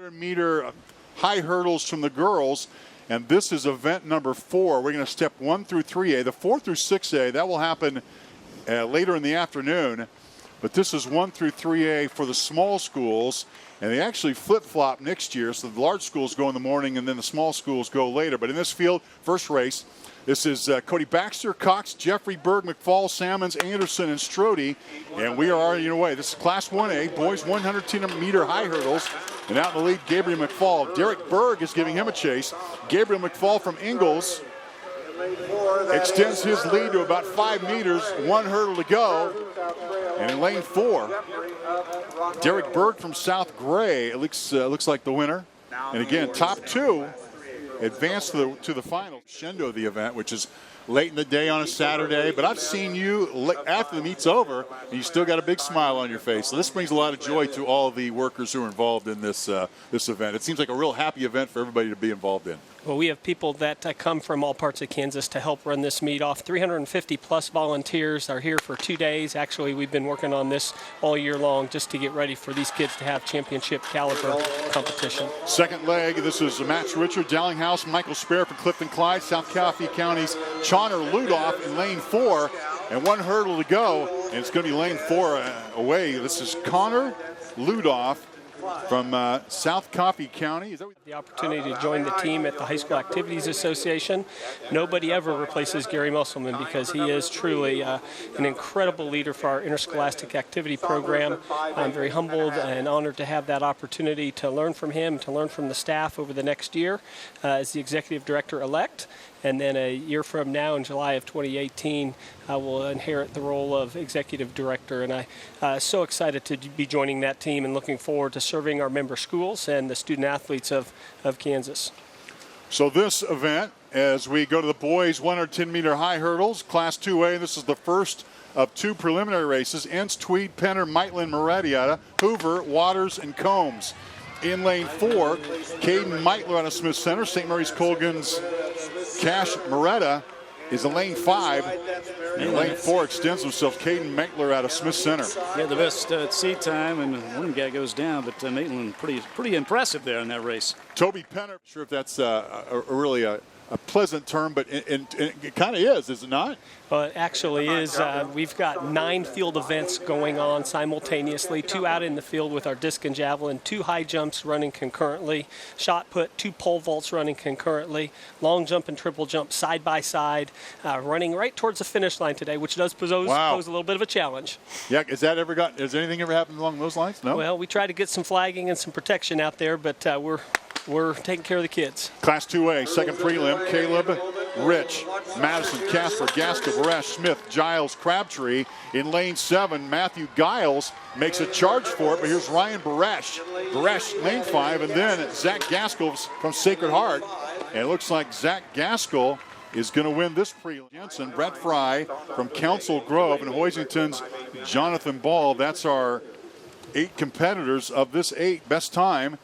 100-meter high hurdles from the girls. And this is event number 4. We're going to step 1 through 3A. The 4 through 6A, that will happen later in the afternoon. But this is 1 through 3A for the small schools. And they actually flip-flop next year. So the large schools go in the morning and then the small schools go later. But in this field, first race, this is Cody Baxter, Cox, Jeffrey, Berg, McFall, Salmons, Anderson, and Strode. And we are already away. This is Class 1A, boys 110-meter high hurdles. And out in the lead, Gabriel McFall. Derek Berg is giving him a chase. Gabriel McFall from Ingalls extends his lead to about 5 meters, 1 hurdle to go. And in lane 4, Derek Berg from South Gray, it looks like the winner. And again, top 2 advance to the final. Shendo of the event, which is late in the day on a Saturday, but I've seen you after the meet's over, and you still got a big smile on your face. So this brings a lot of joy to all the workers who are involved in this event. It seems like a real happy event for everybody to be involved in. Well, we have people that come from all parts of Kansas to help run this meet off. 350 plus volunteers are here for 2 days. Actually, we've been working on this all year long just to get ready for these kids to have championship caliber competition. Second leg, this is Matt Richard, Dallinghouse, Michael Spare for Clifton Clyde, South Coffee County's Chauner Ludoff in lane 4, and 1 hurdle to go, and it's going to be lane 4 away. This is Connor Ludoff from South Coffee County. Is that the opportunity to join the team at the High School Activities Association? Nobody ever replaces Gary Musselman because he is truly an incredible leader for our interscholastic activity program. I'm very humbled and honored to have that opportunity to learn from him, to learn from the staff over the next year as the executive director-elect. And then a year from now, in July of 2018, I will inherit the role of executive director. And I'm so excited to be joining that team and looking forward to serving our member schools and the student athletes of Kansas. So this event, as we go to the boys 110-meter high hurdles, Class 2A, this is the first of 2 preliminary races. Ince, Tweed, Penner, Maitland, Maradiata, Hoover, Waters, and Combs. In lane 4, Caden Meitler out of Smith Center. St. Mary's Colgan's Cash Moretta is in lane 5. And lane 4 extends himself. Caden Meitler out of Smith Center. Yeah, the best seat time, and one guy goes down, but Maitland pretty impressive there in that race. Toby Penner, I'm sure if that's really a pleasant term, but it kind of is it not? Well, it actually is. We've got 9 field events going on simultaneously, 2 out in the field with our disc and javelin, 2 high jumps running concurrently, shot put, 2 pole vaults running concurrently, long jump and triple jump side by side, running right towards the finish line today, which does pose a little bit of a challenge. Yeah, has anything ever happened along those lines? No? Well, we try to get some flagging and some protection out there, but we're taking care of the kids. Class 2A, second prelim, Caleb, Rich, Madison, Casper, Gaskell, Barash, Smith, Giles, Crabtree. In lane 7, Matthew Giles makes a charge for it, but here's Ryan Barash. Barash, lane 5, and then Zach Gaskell from Sacred Heart. And it looks like Zach Gaskell is going to win this prelim. Jensen, Brett Fry from Council Grove, and Hoisington's Jonathan Ball. That's our 8 competitors of this 8. Best time,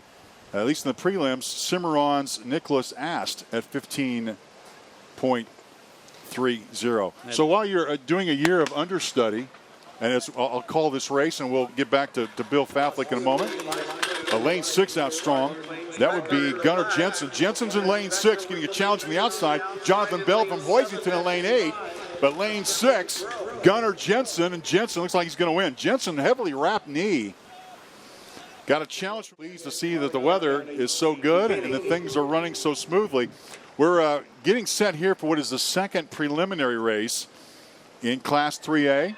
at least in the prelims, Cimarron's Nicholas Ast at 15.30. So while you're doing a year of understudy, and I'll call this race, and we'll get back to Bill Faflick in a moment. Lane 6 out strong. That would be Gunnar Jensen. Jensen's in lane 6, getting a challenge from the outside. Jonathan Bell from Hoisington in lane 8. But lane 6, Gunnar Jensen, and Jensen looks like he's going to win. Jensen, heavily wrapped knee. Got a challenge. Pleased to see that the weather is so good and that things are running so smoothly. We're getting set here for what is the second preliminary race in Class 3A.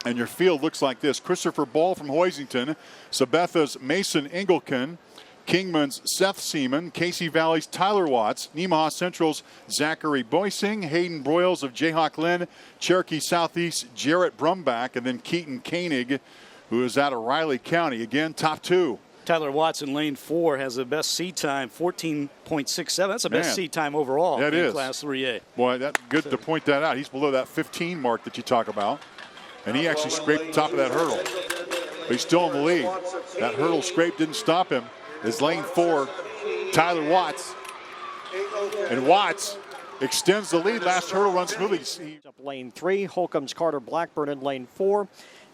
And your field looks like this. Christopher Ball from Hoisington, Sabetha's Mason Engelken, Kingman's Seth Seaman, Casey Valley's Tyler Watts, Nemaha Central's Zachary Boysing, Hayden Broyles of Jayhawk Lynn, Cherokee Southeast Jarrett Brumbach, and then Keaton Koenig, who is out of Riley County. Again, top 2. Tyler Watts in lane 4 has the best seat time, 14.67. That's the best seat time overall in Class 3A. Boy, that's good to point that out. He's below that 15 mark that you talk about. And he actually scraped the top of that hurdle. But he's still in the lead. That hurdle scrape didn't stop him. It's lane 4, Tyler Watts. And Watts extends the lead. Last hurdle runs smoothly. Up lane 3, Holcomb's Carter Blackburn in lane 4.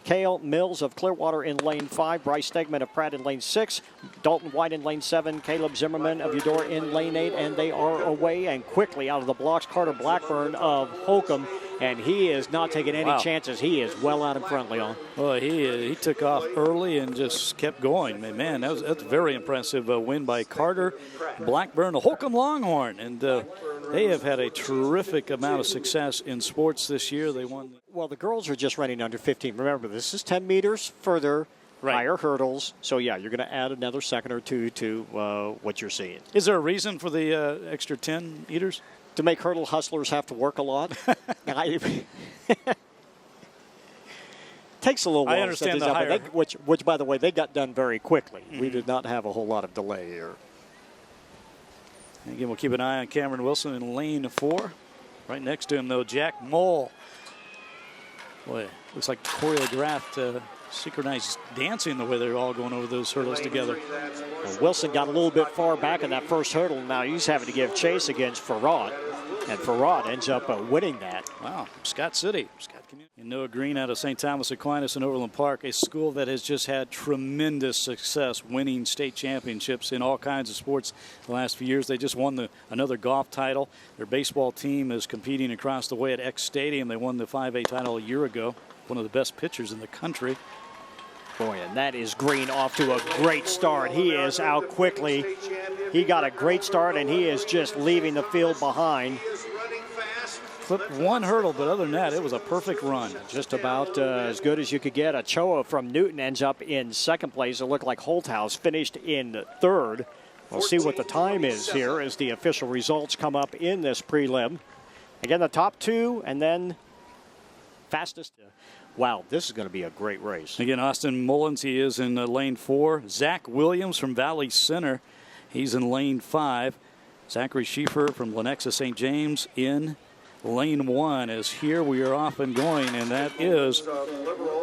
Cale Mills of Clearwater in lane 5. Bryce Stegman of Pratt in lane 6. Dalton White in lane 7. Caleb Zimmerman of Eudora in lane 8. And they are away and quickly out of the blocks. Carter Blackburn of Holcomb. And he is not taking any chances. He is well out in front, Leon. Well, he took off early and just kept going. Man, that's a very impressive win by Carter Blackburn, the Holcomb Longhorn. And they have had a terrific amount of success in sports this year. They won. Well, the girls are just running under 15. Remember, this is 10 meters further, higher hurdles. So, yeah, you're going to add another second or two to what you're seeing. Is there a reason for the extra 10 meters? To make hurdle hustlers have to work a lot. Takes a little while. I understand the higher. Which, by the way, they got done very quickly. We did not have a whole lot of delay here. Again, we'll keep an eye on Cameron Wilson in lane 4. Right next to him, though, Jack Mole. Boy, looks like choreographed, synchronized dancing the way they're all going over those hurdles together. Well, Wilson got a little bit far back in that first hurdle. Now he's having to give chase against Farad. And Farad ends up winning that. Wow, Scott City. And Noah Green out of St. Thomas Aquinas in Overland Park, a school that has just had tremendous success winning state championships in all kinds of sports the last few years. They just won another golf title. Their baseball team is competing across the way at X Stadium. They won the 5A title a year ago. One of the best pitchers in the country. Boy, and that is Green off to a great start. He is out quickly. He got a great start, and he is just leaving the field behind. Clipped one hurdle, but other than that, it was a perfect run. Just about as good as you could get. Ochoa from Newton ends up in second place. It looked like Holthouse finished in third. We'll see what the time is here as the official results come up in this prelim. Again, the top two, and then fastest. Wow, this is going to be a great race. Again, Austin Mullins, he is in lane 4. Zach Williams from Valley Center, he's in lane 5. Zachary Schieffer from Lenexa St. James in lane 1. As here we are off and going, and that is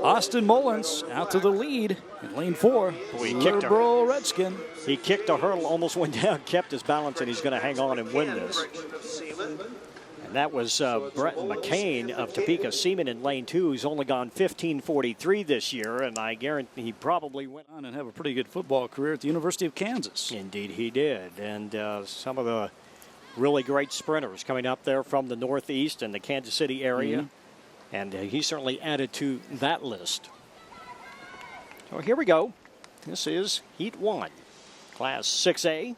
Austin Mullins out to the lead in lane 4. Liberal Redskin. He kicked a hurdle, almost went down, kept his balance, and he's going to hang on and win this. And that was Bretton McCain of Topeka Seaman in lane 2, who's only gone 15:43 this year, and I guarantee he probably went on and have a pretty good football career at the University of Kansas. Indeed he did, and some of the really great sprinters coming up there from the Northeast and the Kansas City area, and he certainly added to that list. So here we go. This is Heat 1, Class 6A.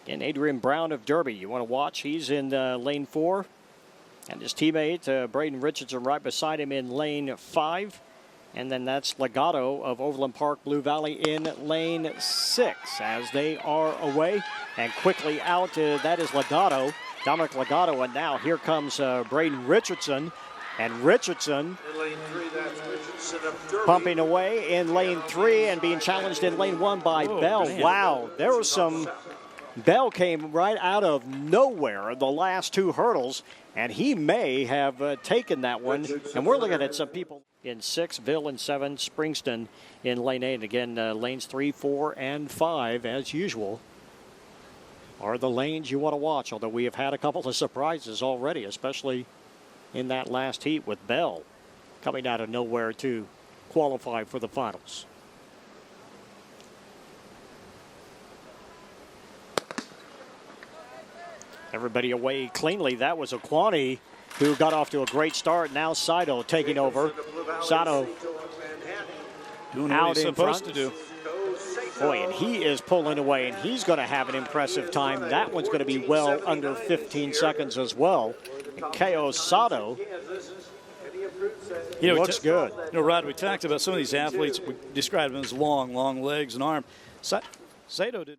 And Adrian Brown of Derby, you want to watch. He's in lane 4. And his teammate, Braden Richardson, right beside him in lane 5. And then that's Legato of Overland Park, Blue Valley in lane 6 as they are away. And quickly out, that is Legato, Dominic Legato. And now here comes Braden Richardson. And Richardson pumping away in lane 3 and being challenged in lane 1 by Bell. Man. Wow, there was some... Bell came right out of nowhere the last 2 hurdles, and he may have taken that one. And we're looking at some people in 6, Bill in 7, Springston in lane 8. Again, lanes 3, 4, and 5, as usual, are the lanes you want to watch, although we have had a couple of surprises already, especially in that last heat with Bell coming out of nowhere to qualify for the finals. Everybody away cleanly. That was Aquani who got off to a great start. Now Saito taking over. Saito doing what he's supposed to do. Boy, and he is pulling away, and he's going to have an impressive time. That one's going to be well under 15 seconds as well. And Ko Sato looks good. You know, Rod, we talked about some of these athletes. We described them as long legs and arm. Saito did.